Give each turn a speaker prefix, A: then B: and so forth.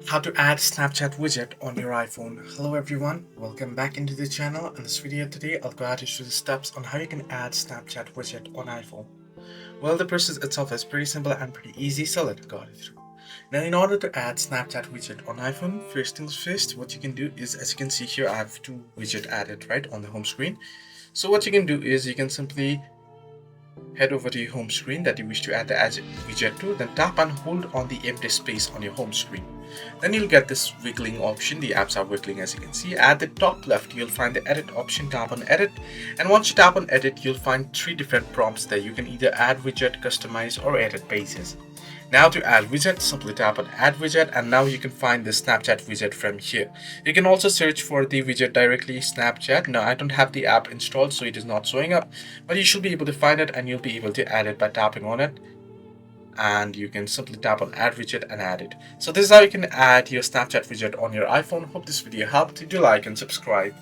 A: How to add Snapchat widget on your iPhone. Hello everyone, welcome back into the channel. In this video today, I'll guide you through the steps on how you can add Snapchat widget on iPhone. Well, the process itself is pretty simple and pretty easy, so let's guide you through. Now, in order to add Snapchat widget on iPhone, first things first, what you can do is, as you can see here, I have two widget added right on the home screen. So what you can do is you can simply head over to your home screen that you wish to add the widget to, then tap and hold on the empty space on your home screen. Then you'll get this wiggling option. The apps are wiggling, as you can see. At the top left, you'll find the edit option. Tap on edit, and once you tap on edit, you'll find three different prompts there. You can either add widget, customize, or edit pages. Now to add widget, simply tap on add widget, and now you can find the Snapchat widget from here. You can also search for the widget directly, Snapchat. Now I don't have the app installed, so it is not showing up, but you should be able to find it and you'll be able to add it by tapping on it. And you can simply tap on add widget and add it. So this is how you can add your Snapchat widget on your iPhone. Hope this video helped. Do like and subscribe.